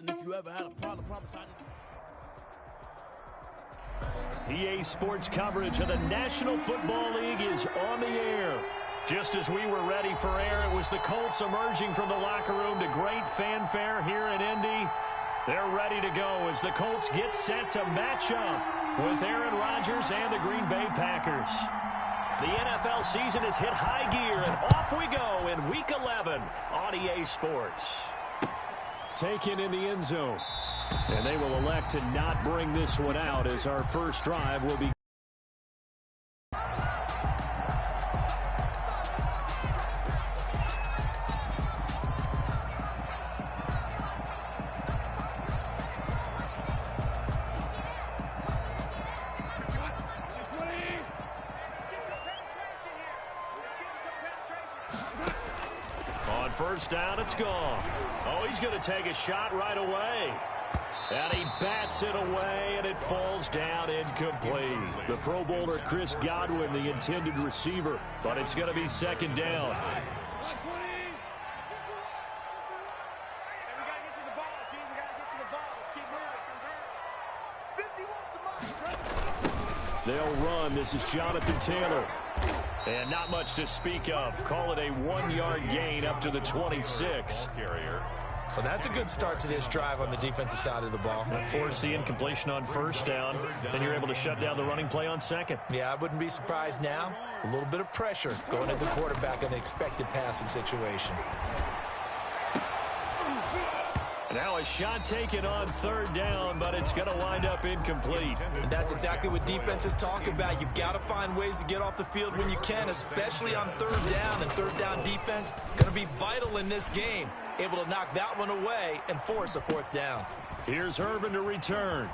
If you ever had a problem, promise EA Sports coverage of the National Football League is on the air. Just as we were ready for air, it was the Colts emerging from the locker room to great fanfare here in Indy. They're ready to go as the Colts get set to match up with Aaron Rodgers and the Green Bay Packers. The NFL season has hit high gear, and off we go in Week 11 on EA Sports. Taken in the end zone. And they will elect to not bring this one out as our first drive will be. On first down, it's gone. Oh, he's going to take a shot right away. And he bats it away, and it falls down incomplete. The Pro Bowler Chris Godwin, the intended receiver, but it's going to be second down. They'll run. This is Jonathan Taylor. And not much to speak of. Call it a 1-yard gain up to the 26. Well, that's a good start to this drive on the defensive side of the ball. Force the incompletion on first down. Then you're able to shut down the running play on second. Yeah, I wouldn't be surprised now. A little bit of pressure going at the quarterback in an expected passing situation. Now a shot taken on third down, but it's going to wind up incomplete. And that's exactly what defenses talk about. You've got to find ways to get off the field when you can, especially on third down. And third down defense going to be vital in this game. Able to knock that one away and force a fourth down. Here's Irvin to return.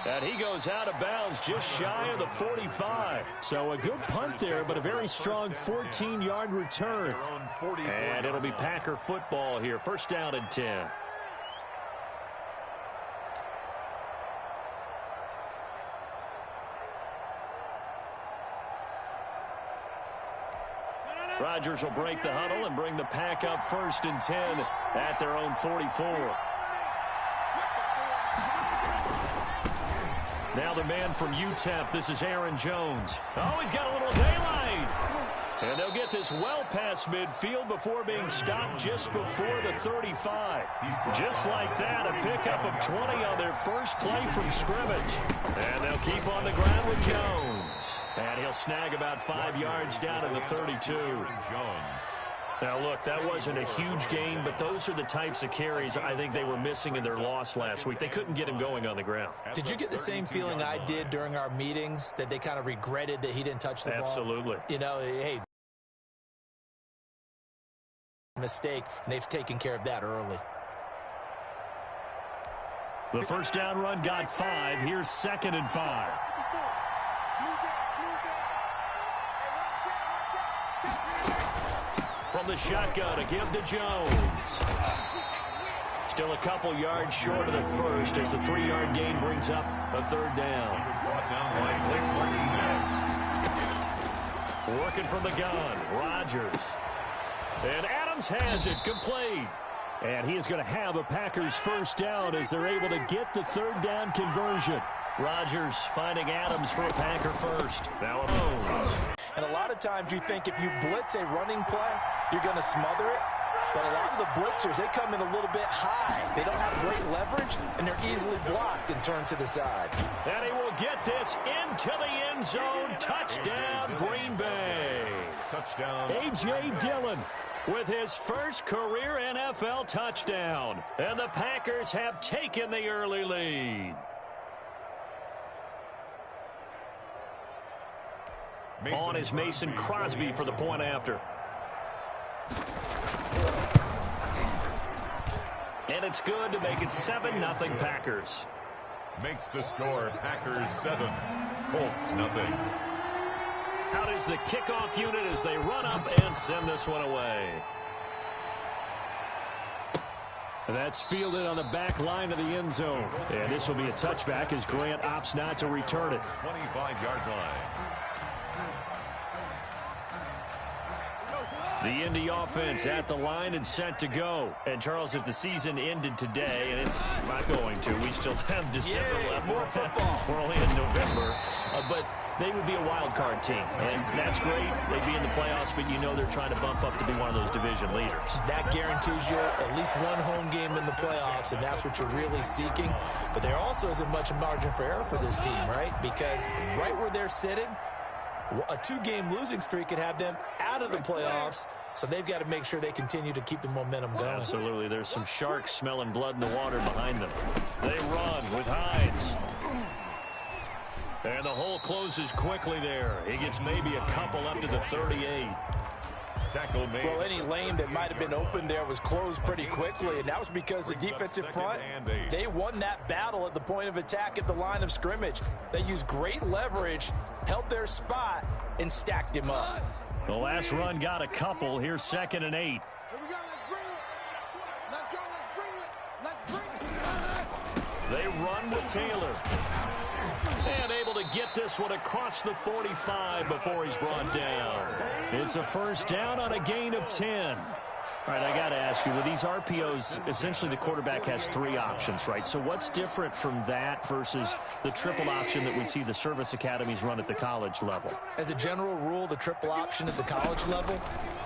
And he goes out of bounds just shy of the 45. So a good punt there, but a very strong 14-yard return. And it'll be Packer football here. First down and 10. Rodgers will break the huddle and bring the Pack up first and 10 at their own 44. Now the man from UTEP, this is Aaron Jones. Oh, he's got a little daylight. And they'll get this well past midfield before being stopped just before the 35. Just like that, a pickup of 20 on their first play from scrimmage. And they'll keep on the ground with Jones. And he'll snag about 5 yards down in the 32. Now, look, that wasn't a huge gain, but those are the types of carries I think they were missing in their loss last week. They couldn't get him going on the ground. Did you get the same feeling I did during our meetings, that they kind of regretted that he didn't touch the ball? Absolutely. You know, hey, mistake, and they've taken care of that early. The first down run got 5. Here's second and 5. From the shotgun, a give to Jones. Still a couple yards short of the first as the 3-yard gain brings up a third down. Working from the gun, Rodgers. And Adams has it complete. And he is going to have a Packers first down as they're able to get the third down conversion. Rodgers finding Adams for a Packer first. Now Jones. And a lot of times you think if you blitz a running play, you're going to smother it. But a lot of the blitzers, they come in a little bit high. They don't have great leverage, and they're easily blocked and turned to the side. And he will get this into the end zone. Touchdown, Green Bay. Touchdown. A.J. Dillon with his first career NFL touchdown. And the Packers have taken the early lead. On is Mason Crosby for the point after. And it's good to make it 7-0 Packers. Makes the score Packers 7, Colts nothing. Out is the kickoff unit as they run up and send this one away. That's fielded on the back line of the end zone. And this will be a touchback as Grant opts not to return it. 25-yard line. The Indy offense at the line and set to go. And, Charles, if the season ended today, and it's not going to, we still have December left. More football. We're only in November. But they would be a wild card team. And that's great. They'd be in the playoffs, but you know they're trying to bump up to be one of those division leaders. That guarantees you at least one home game in the playoffs, and that's what you're really seeking. But there also isn't much margin for error for this team, right? Because right where they're sitting, a 2-game losing streak could have them out of the playoffs, so they've got to make sure they continue to keep the momentum going. Absolutely. There's some sharks smelling blood in the water behind them. They run with Hines. And the hole closes quickly there. He gets maybe a couple up to the 38. Tackle made. Well, any lane that might have been open there was closed pretty quickly, and that was because the defensive front, they won that battle at the point of attack at the line of scrimmage. They used great leverage, held their spot, and stacked him up. The last run got a couple. Here's 2nd and 8. Here we go. Let's bring it. Let's go. Let's bring it. They run with Taylor. And able to get this one across the 45 before he's brought down. It's a first down on a gain of 10. All right, I got to ask you, with these RPOs, essentially the quarterback has 3 options, right? So what's different from that versus the triple option that we see the service academies run at the college level? As a general rule, the triple option at the college level,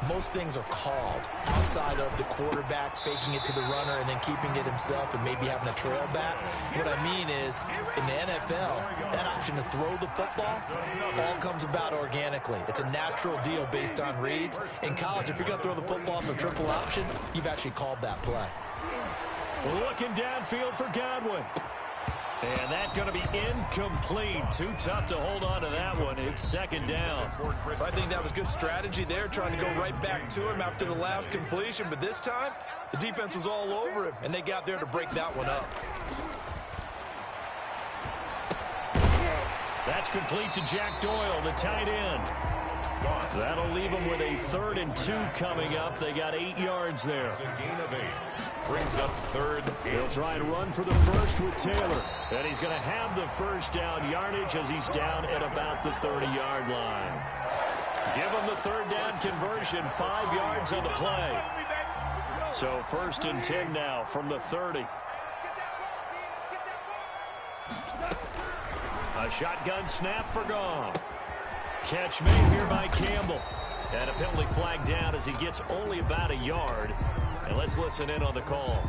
most things are called outside of the quarterback faking it to the runner and then keeping it himself and maybe having a trail back. What I mean is, in the NFL, that option to throw the football all comes about organically. It's a natural deal based on reads. In college, if you're going to throw the football for triple option, you've actually called that play. Looking downfield for Godwin. And that's going to be incomplete. Too tough to hold on to that one. It's 2nd down. I think that was good strategy there, trying to go right back to him after the last completion. But this time, the defense was all over him, and they got there to break that one up. That's complete to Jack Doyle, the tight end. That'll leave them with a 3rd and 2 coming up. They got 8 yards there. A gain of 8. Brings up 3rd. He'll try and run for the first with Taylor. And he's going to have the first down yardage as he's down at about the 30-yard line. Give him the 3rd down conversion, 5 yards on the play. So 1st and 10 now from the 30. A shotgun snap for Goff. Catch made here by Campbell. And a penalty flag down as he gets only about a yard. And let's listen in on the call.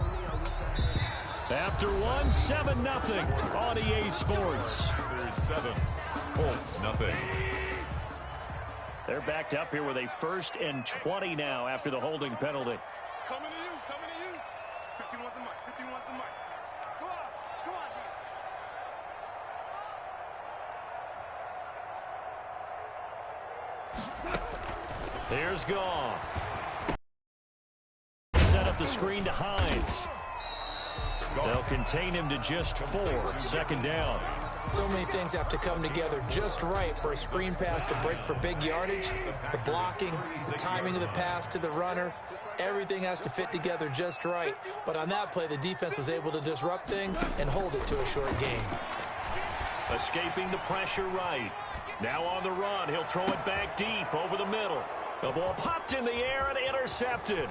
After 1, 7-0 on EA Sports. There's 7. Colts, nothing. They're backed up here with a 1st and 20 now after the holding penalty. Coming to you. Coming to you. 15 wants the mic. 15 wants the mic. Come on. Come on, Here's Goff. Set up the screen to Hines. They'll contain him to just 4. 2nd down. So many things have to come together just right for a screen pass to break for big yardage. The blocking, the timing of the pass to the runner, everything has to fit together just right. But on that play, the defense was able to disrupt things and hold it to a short gain. Escaping the pressure right. Now on the run, he'll throw it back deep over the middle. The ball popped in the air and intercepted.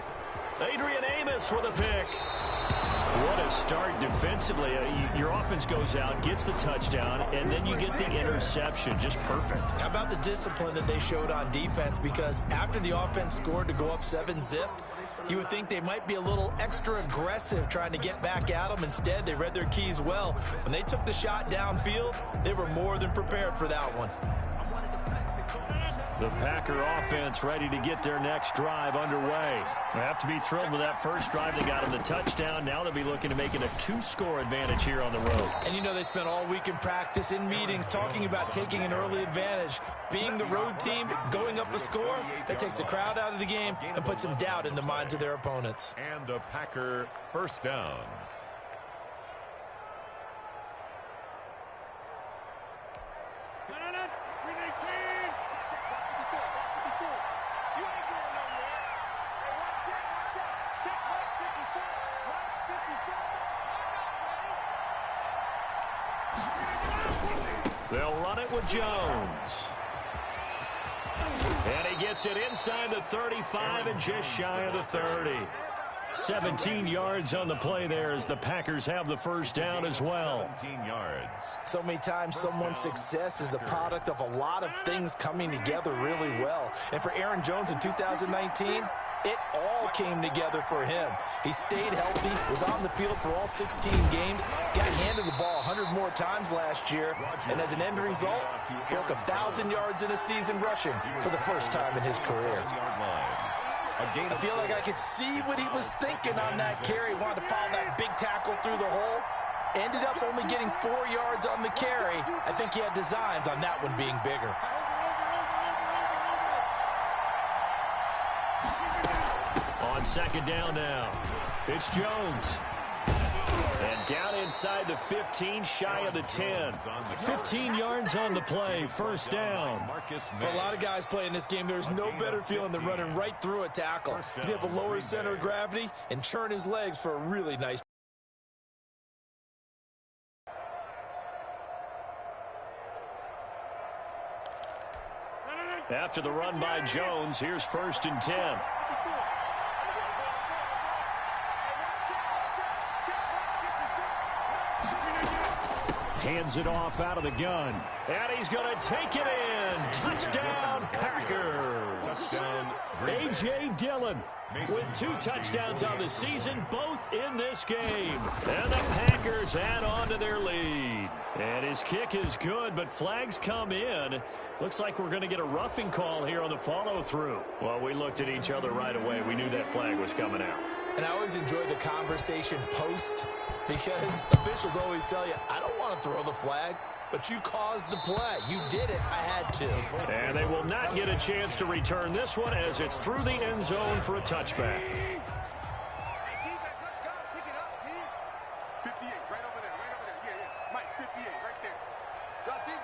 Adrian Amos with a pick. What a start defensively. Your offense goes out, gets the touchdown, and then you get the interception. Just perfect. How about the discipline that they showed on defense? Because after the offense scored to go up 7-zip, you would think they might be a little extra aggressive trying to get back at them. Instead, they read their keys well. When they took the shot downfield, they were more than prepared for that one. The Packer offense ready to get their next drive underway. They have to be thrilled with that first drive. They got them the touchdown. Now they'll be looking to make it a 2-score advantage here on the road. And you know they spent all week in practice, in meetings, talking about taking an early advantage. Being the road team, going up a score, that takes the crowd out of the game and puts some doubt in the minds of their opponents. And a Packer first down. They'll run it with Jones. And he gets it inside the 35 and just shy of the 30. 17 yards on the play there as the Packers have the first down as well. 17 yards. So many times someone's success is the product of a lot of things coming together really well. And for Aaron Jones in 2019, it all came together for him. He stayed healthy, was on the field for all 16 games, got handed the ball 100 more times last year, and as an end result, broke 1,000 yards in a season rushing for the first time in his career. I feel like I could see what he was thinking on that carry. Wanted to follow that big tackle through the hole. Ended up only getting 4 yards on the carry. I think he had designs on that one being bigger. On second down now, it's Jones. And down inside the 15, shy of the 10. 15 yards on the play, first down. For a lot of guys playing this game, there's no better feeling than running right through a tackle. He's able to lower his center of gravity and churn his legs for a really nice. After the run by Jones, here's first and 10. Hands it off out of the gun. And he's going to take it in. Touchdown, Packers. Touchdown, A.J. Dillon with 2 touchdowns on the season, both in this game. And the Packers add on to their lead. And his kick is good, but flags come in. Looks like we're going to get a roughing call here on the follow-through. Well, we looked at each other right away. We knew that flag was coming out. And I always enjoy the conversation post because officials always tell you, I don't want to throw the flag, but you caused the play. You did it. I had to. And they will not get a chance to return this one as it's through the end zone for a touchback. 58, right over there. Yeah. Mike, 58, right there. Drop deep,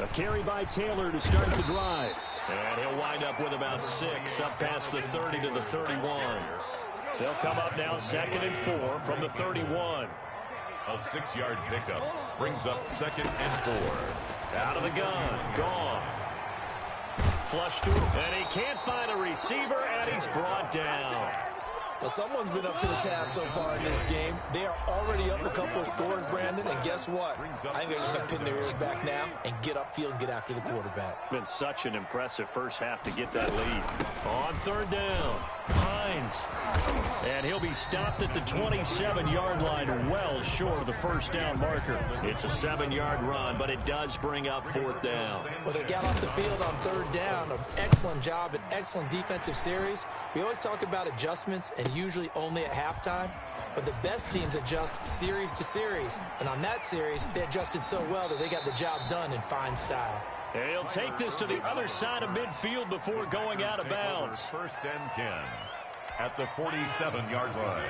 A carry by Taylor to start the drive. And he'll wind up with about 6 up past the 30 to the 31. They'll come up now 2nd and 4 from the 31. A 6-yard pickup brings up 2nd and 4. Out of the gun. Goff. Flush to him. And he can't find a receiver, and he's brought down. Well, someone's been up to the task so far in this game. They are already up a couple of scores, Brandon, and guess what? I think they're just going to pin their ears back now and get upfield and get after the quarterback. Been such an impressive first half to get that lead. On 3rd down, Hines. And he'll be stopped at the 27-yard line, well short of the first down marker. It's a 7-yard run, but it does bring up 4th down. Well, they got off the field on 3rd down. An excellent job, an excellent defensive series. We always talk about adjustments and usually only at halftime, but the best teams adjust series to series, and on that series, they adjusted so well that they got the job done in fine style. And he'll take this to the other side of midfield before going out of bounds. 1st and 10 at the 47-yard line.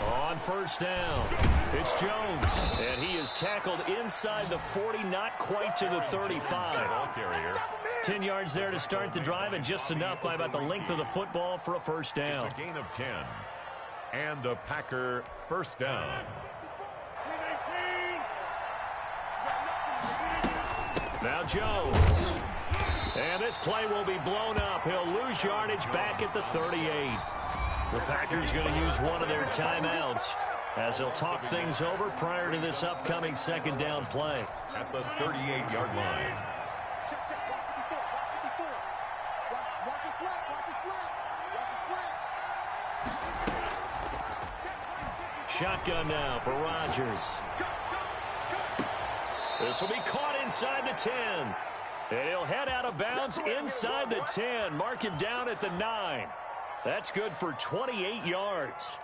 On 1st down, it's Jones, and he is tackled inside the 40, not quite to the 35. Ball carrier. 10 yards there to start the drive, and just enough by about the length of the football for a first down. It's a gain of 10. And a Packer first down. Now Jones. And this play will be blown up. He'll lose yardage back at the 38. The Packers going to use one of their timeouts as they'll talk things over prior to this upcoming 2nd down play. At the 38-yard line. Watch a slap. Shotgun now for Rodgers. This will be caught inside the 10. And he'll head out of bounds inside the 10. Mark him down at the 9. That's good for 28 yards.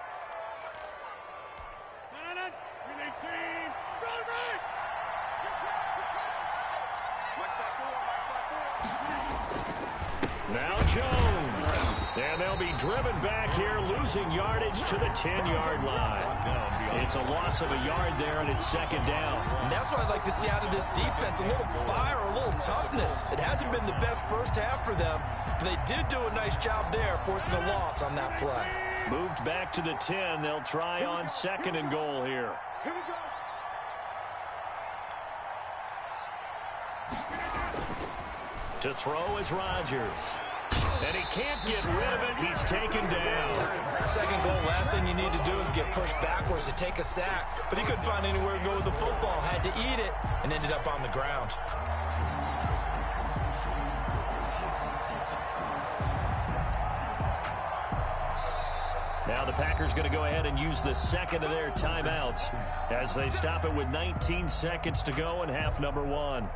Now Jones. And they'll be driven back here, losing yardage to the 10-yard line. It's a loss of a yard there, and it's 2nd down. And that's what I'd like to see out of this defense, a little fire, a little toughness. It hasn't been the best first half for them, but they did do a nice job there, forcing a loss on that play. Moved back to the 10. They'll try on 2nd and goal here. Here we go. To throw is Rodgers. And he can't get rid of it. He's taken down. Second goal, last thing you need to do is get pushed backwards to take a sack. But he couldn't find anywhere to go with the football. Had to eat it and ended up on the ground. Now the Packers going to go ahead and use the second of their timeouts as they stop it with 19 seconds to go in half number 1.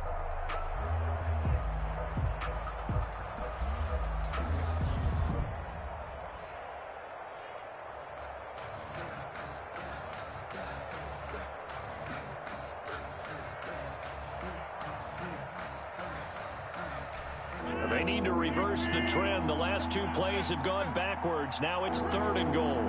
They need to reverse the trend. The last 2 plays have gone backwards. Now it's 3rd and goal.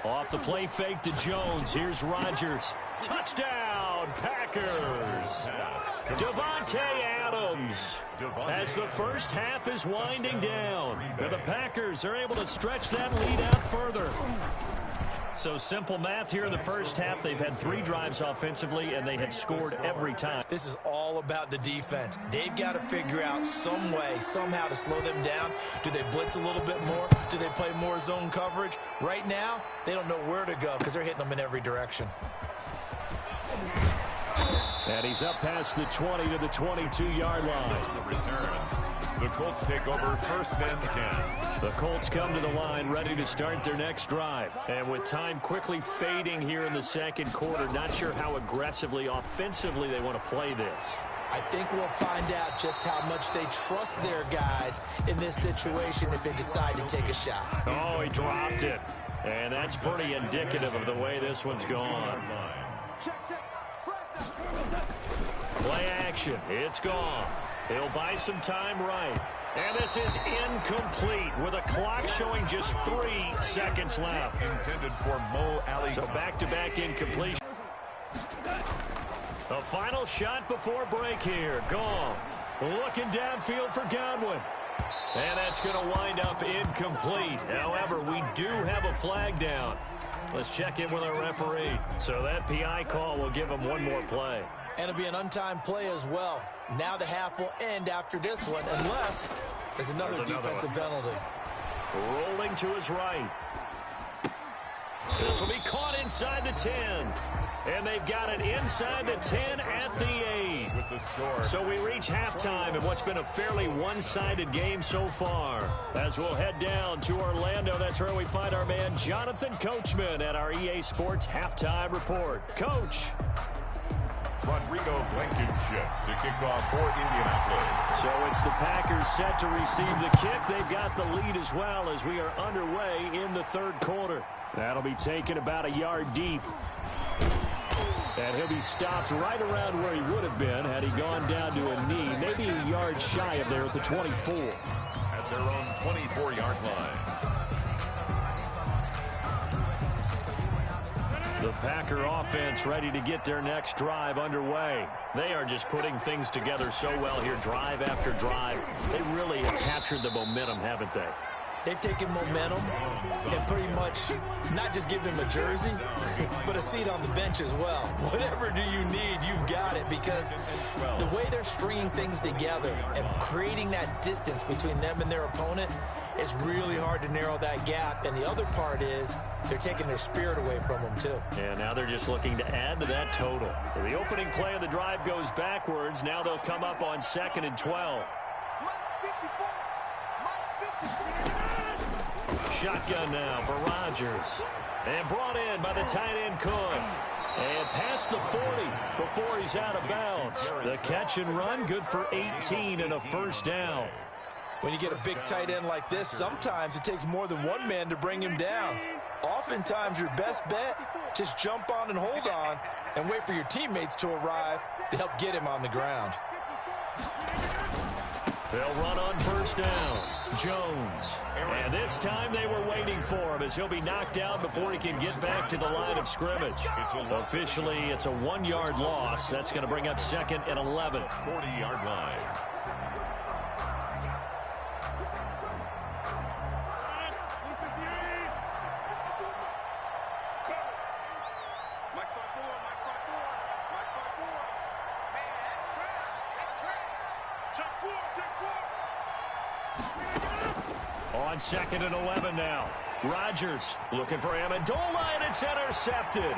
Off the play fake to Jones. Here's Rodgers. Touchdown, Packers. Davante Adams. As the first half is winding down, the Packers are able to stretch that lead out further. So simple math here in the first half. They've had 3 drives offensively, and they have scored every time. This is all about the defense. They've got to figure out some way, somehow to slow them down. Do they blitz a little bit more? Do they play more zone coverage? Right now, they don't know where to go because they're hitting them in every direction. And he's up past the 20 to the 22-yard line. The return. The Colts take over 1st and 10. The Colts come to the line ready to start their next drive. And with time quickly fading here in the second quarter, not sure how aggressively, offensively they want to play this. I think we'll find out just how much they trust their guys in this situation if they decide to take a shot. Oh, he dropped it. And that's pretty indicative of the way this one's gone. Play action. It's gone. He'll buy some time right. And this is incomplete with a clock showing just 3 seconds left. Intended for Mo Ali. So back-to-back incompletion. The final shot before break here. Goff looking downfield for Godwin. And that's going to wind up incomplete. However, we do have a flag down. Let's check in with our referee. So that PI call will give him one more play. And it'll be an untimed play as well. Now the half will end after this one, unless there's another defensive penalty. Rolling to his right. This will be caught inside the 10. And they've got it inside the 10 at the 8. With the score. So we reach halftime in what's been a fairly one-sided game so far. As we'll head down to Orlando, that's where we find our man Jonathan Coachman at our EA Sports Halftime Report. Coach. Rodrigo Blankenship to kick off for Indianapolis. So it's the Packers set to receive the kick. They've got the lead as well as we are underway in the third quarter. That'll be taken about a yard deep. And he'll be stopped right around where he would have been had he gone down to a knee, maybe a yard shy of there at the 24. At their own 24-yard line. The Packer offense ready to get their next drive underway. They are just putting things together so well here, drive after drive. They really have captured the momentum, haven't they? They've taken momentum and pretty much not just give them a jersey, but a seat on the bench as well. Whatever do you need, you've got it, because the way they're stringing things together and creating that distance between them and their opponent is really hard to narrow that gap. And the other part is they're taking their spirit away from them, too. And now they're just looking to add to that total. So the opening play of the drive goes backwards. Now they'll come up on 2nd and 12. Shotgun now for Rodgers. And brought in by the tight end Cook. And past the 40 before he's out of bounds. The catch and run, good for 18 and a first down. When you get a big tight end like this, sometimes it takes more than one man to bring him down. Oftentimes, your best bet, just jump on and hold on and wait for your teammates to arrive to help get him on the ground. They'll run on first down. Jones. And this time they were waiting for him as he'll be knocked down before he can get back to the line of scrimmage. Officially, it's a 1-yard loss. That's going to bring up 2nd and 11. 40-yard line. On 2nd and 11 now. Rodgers looking for Amendola, and it's intercepted.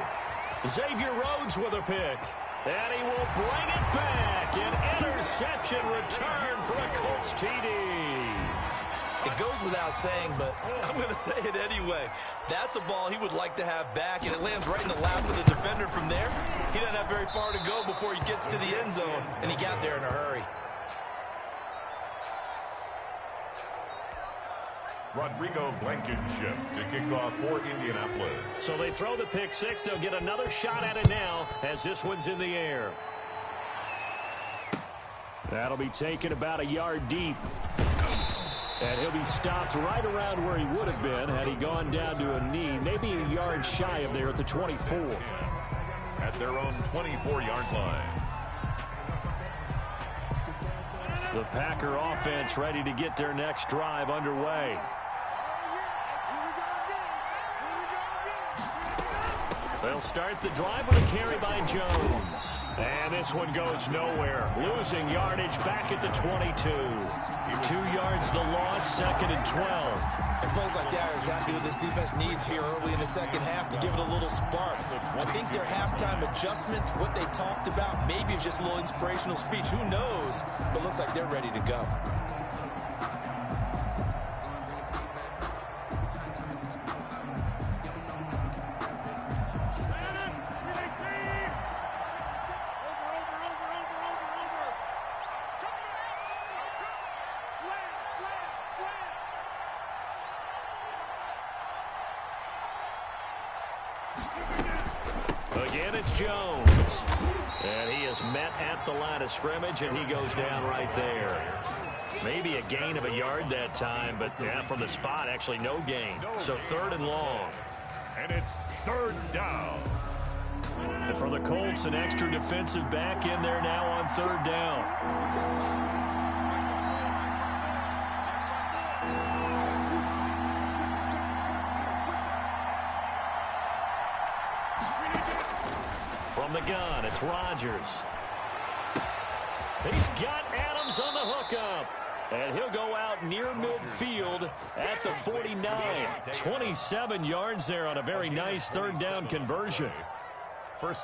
Xavier Rhodes with a pick. And he will bring it back. An interception return for a Colts TD. It goes without saying, but I'm going to say it anyway. That's a ball he would like to have back, and it lands right in the lap of the defender from there. He doesn't have very far to go before he gets to the end zone, and he got there in a hurry. Rodrigo Blankenship to kick off for Indianapolis. So they throw the pick six. They'll get another shot at it now as this one's in the air. That'll be taken about a yard deep. And he'll be stopped right around where he would have been had he gone down to a knee, maybe a yard shy of there at the 24. At their own 24-yard line. The Packer offense ready to get their next drive underway. They'll start the drive with a carry by Jones. And this one goes nowhere. Losing yardage back at the 22. 2 yards the loss, 2nd and 12. And plays like that are exactly what this defense needs here early in the second half to give it a little spark. I think their halftime adjustments, what they talked about, maybe it's just a little inspirational speech. Who knows? But looks like they're ready to go. Again, it's Jones. And he is met at the line of scrimmage, and he goes down right there. Maybe a gain of a yard that time, but yeah, from the spot, actually no gain. So 3rd and long. And it's 3rd down. And for the Colts, an extra defensive back in there now on 3rd down. From the gun, it's Rodgers. He's got Adams on the hookup. And he'll go out near midfield at the 49. 27 yards there on a very nice 3rd down conversion.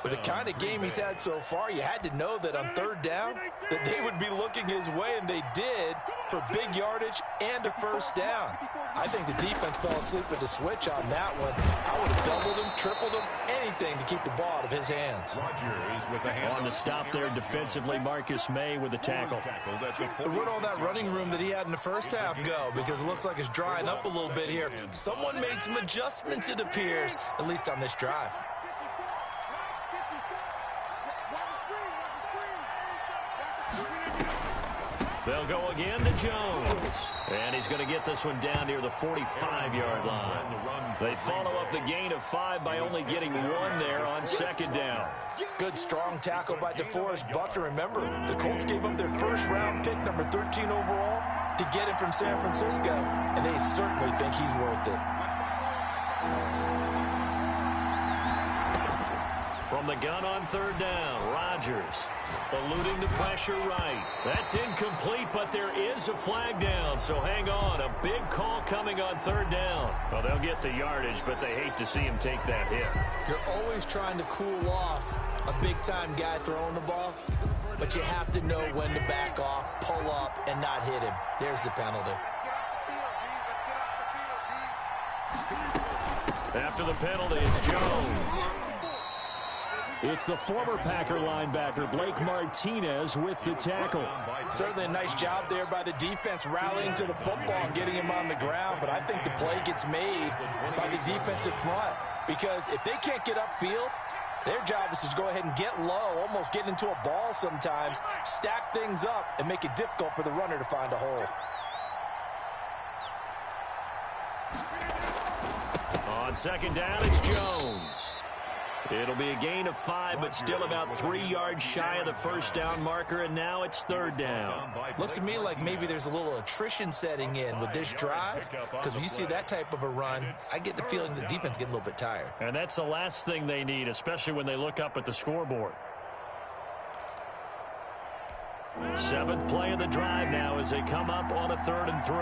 With the kind of game he's had so far, you had to know that on 3rd down that they would be looking his way, and they did, for big yardage and a 1st down. I think the defense fell asleep with the switch on that one. I would have doubled him, tripled him, anything to keep the ball out of his hands. Rodgers with the hand on the stop there defensively, Marcus May with the tackle. So where'd all that running room that he had in the first half go? Because it looks like it's drying up a little bit here. Someone made some adjustments, it appears, at least on this drive. They'll go again to Jones. And he's going to get this one down near the 45-yard line. They follow up the gain of 5 by only getting 1 there on 2nd down. Good, strong tackle by DeForest Buckner. Remember, the Colts gave up their 1st-round pick, number 13 overall, to get him from San Francisco, and they certainly think he's worth it. From the gun on 3rd down, Rodgers eluding the pressure right. That's incomplete, but there is a flag down, so hang on. A big call coming on 3rd down. Well, they'll get the yardage, but they hate to see him take that hit. You're always trying to cool off a big-time guy throwing the ball, but you have to know when to back off, pull up, and not hit him. There's the penalty. After the penalty, it's Jones. It's the former Packer linebacker, Blake Martinez, with the tackle. Certainly a nice job there by the defense rallying to the football and getting him on the ground, but I think the play gets made by the defensive front, because if they can't get upfield, Their job is to go ahead and get low, almost get into a ball sometimes, stack things up, and make it difficult for the runner to find a hole. On second down, it's Jones. It'll be a gain of 5, but still about 3 yards shy of the first down marker, and now it's third down. Looks to me like maybe there's a little attrition setting in with this drive, because when you see that type of a run, I get the feeling the defense getting a little bit tired. And that's the last thing they need, especially when they look up at the scoreboard. 7th play of the drive now as they come up on a 3rd and 3.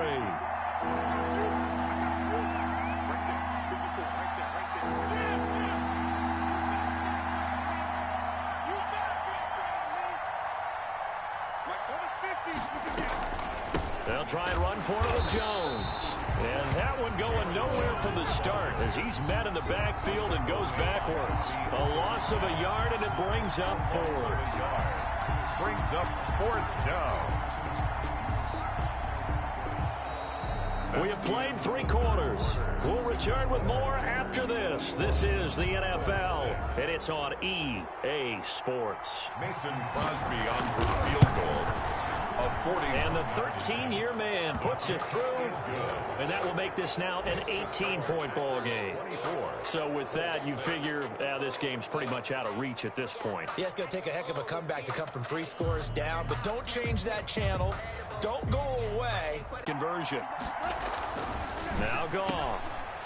They'll try and run for it with Jones. And that one going nowhere from the start as he's met in the backfield and goes backwards. A loss of a yard, and it brings up 4th. Brings up 4th down. We have played 3 quarters. We'll return with more after this. This is the NFL, and it's on EA Sports. Mason Crosby on for field goal. And the 13-year man puts it through, and that will make this now an 18-point ball game. So with that, you figure this game's pretty much out of reach at this point. Yeah, it's going to take a heck of a comeback to come from 3 scores down, but don't change that channel. Don't go away. Conversion. Now Goff.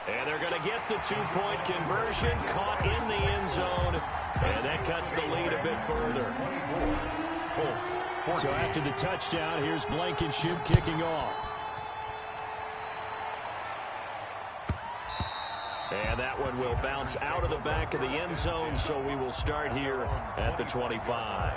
And they're going to get the 2-point conversion, caught in the end zone, and that cuts the lead a bit further. Colts. So after the touchdown, here's Blankenship kicking off. And that one will bounce out of the back of the end zone, so we will start here at the 25.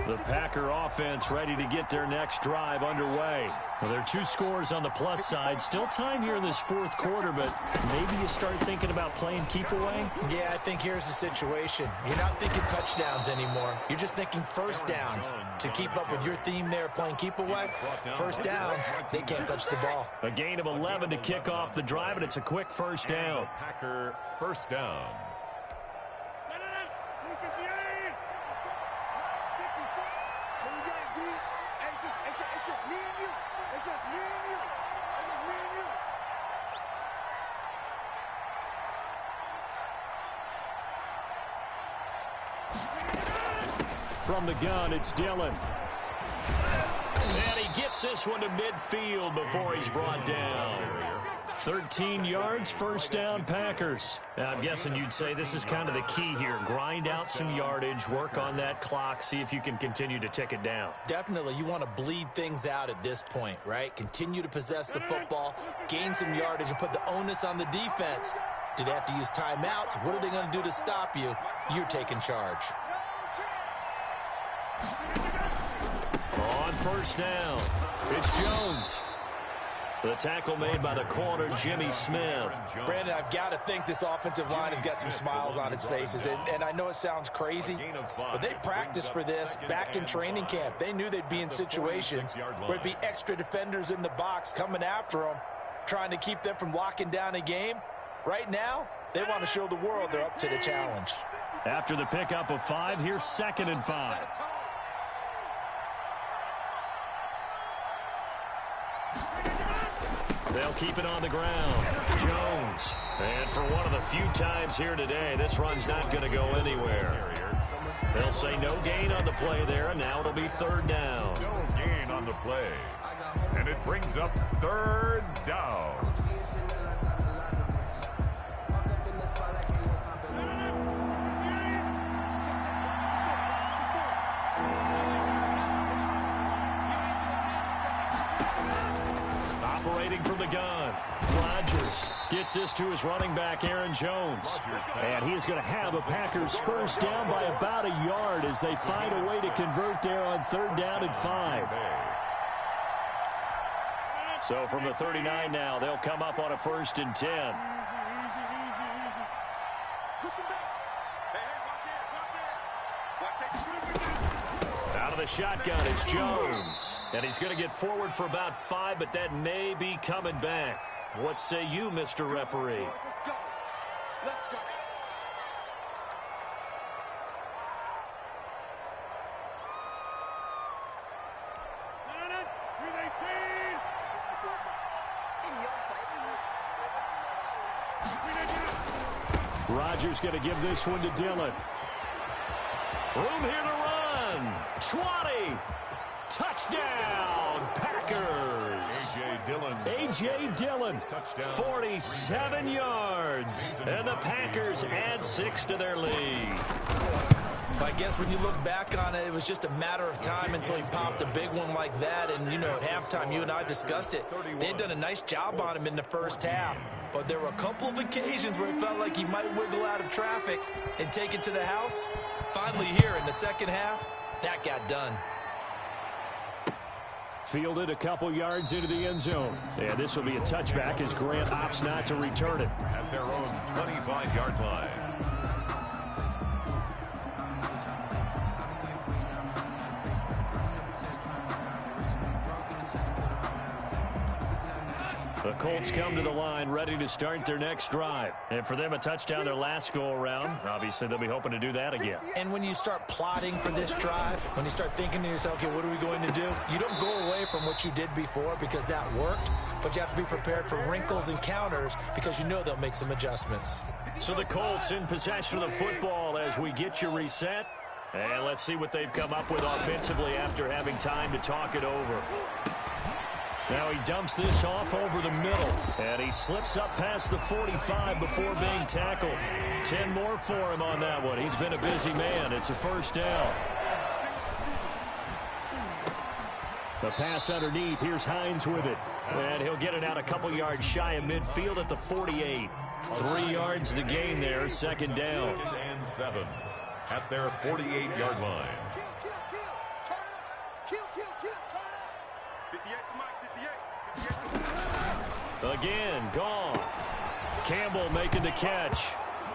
The Packer offense ready to get their next drive underway. Well, there are 2 scores on the plus side. Still time here in this 4th quarter, but maybe you start thinking about playing keep away? Yeah, I think here's the situation. You're not thinking touchdowns anymore. You're just thinking first downs. To keep up with your theme there, playing keep away, first downs, they can't touch the ball. A gain of 11 to kick off the drive, and it's a quick first down. Packer first down. From the gun, it's Dillon. And he gets this one to midfield before he's brought down. 13 yards, first down, Packers. Now, I'm guessing you'd say this is kind of the key here. Grind out some yardage, work on that clock, see if you can continue to tick it down. Definitely, you want to bleed things out at this point, right? Continue to possess the football, gain some yardage, and put the onus on the defense. Do they have to use timeouts? What are they going to do to stop you? You're taking charge. On first down, it's Jones. The tackle made by the corner, Jimmy Smith. Brandon, I've got to think this offensive line has got some smiles on its faces. And I know it sounds crazy, but they practiced for this back in training camp. They knew they'd be in situations where there'd be extra defenders in the box coming after them, trying to keep them from locking down a game. Right now, they want to show the world they're up to the challenge. After the pickup of 5, here's 2nd and 5. They'll keep it on the ground. Jones. And for one of the few times here today, this run's not going to go anywhere. They'll say no gain on the play there, and now it'll be 3rd down. No gain on the play. And it brings up 3rd down. Operating from the gun, Rodgers gets this to his running back, Aaron Jones. And he is going to have a Packers first down by about a yard as they find a way to convert there on 3rd down and 5. So from the 39 now, they'll come up on a 1st and 10. Out of the shotgun is Jones. And he's going to get forward for about 5, but that may be coming back. What say you, Mr. Referee? Let's go. Let's go. Rodgers going to give this one to Dillon. Room here to run. 20. Touchdown, Packers. A.J. Dillon, Touchdown. 47 yards. And the Packers add 6 to their lead. I guess when you look back on it, it was just a matter of time until he popped a big one like that. And, you know, at halftime, you and I discussed it. They had done a nice job on him in the first half. But there were a couple of occasions where it felt like he might wiggle out of traffic and take it to the house. Finally here in the second half, that got done. Fielded a couple yards into the end zone. And this will be a touchback as Grant opts not to return it. At their own 25-yard line. The Colts come to the line ready to start their next drive. And for them, a touchdown their last go-around. Obviously, they'll be hoping to do that again. And when you start plotting for this drive, when you start thinking to yourself, okay, what are we going to do? You don't go away from what you did before because that worked, but you have to be prepared for wrinkles and counters because you know they'll make some adjustments. So the Colts in possession of the football as we get you reset. And let's see what they've come up with offensively after having time to talk it over. Now he dumps this off over the middle, and he slips up past the 45 before being tackled. 10 more for him on that one. He's been a busy man. It's a first down. The pass underneath. Here's Hines with it. And he'll get it out a couple yards shy of midfield at the 48. 3 yards the gain there, second down. 2nd and 7 at their 48-yard line. Again, Goff. Campbell making the catch.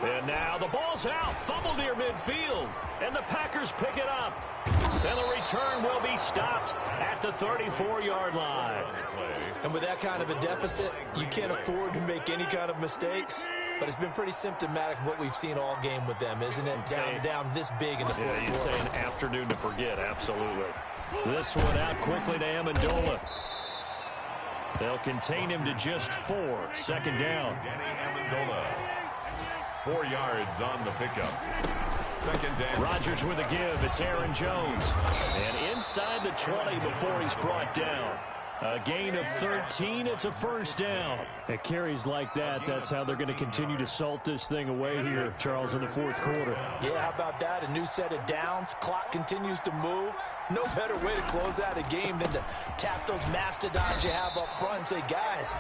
And now the ball's out. Fumble near midfield. And the Packers pick it up. And the return will be stopped at the 34-yard line. And with that kind of a deficit, you can't afford to make any kind of mistakes. But it's been pretty symptomatic of what we've seen all game with them, isn't it? Down this big in the fourth quarter. You'd say an afternoon to forget, absolutely. This one out quickly to Amendola. They'll contain him to just 4. Second down. Danny Amendola. 4 yards on the pickup. Second down. Rodgers with a give. It's Aaron Jones. And inside the 20 before he's brought down. A gain of 13. It's a first down. At carries like that, that's how they're going to continue to salt this thing away here, Charles, in the fourth quarter. Yeah, how about that? A new set of downs. Clock continues to move. No better way to close out a game than to tap those mastodons you have up front and say, guys,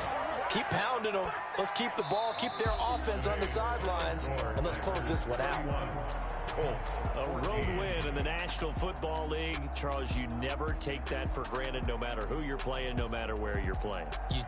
keep pounding them. Let's keep the ball, keep their offense on the sidelines, and let's close this one out. A road win in the National Football League. Charles, you never take that for granted no matter who you're playing, no matter where you're playing. You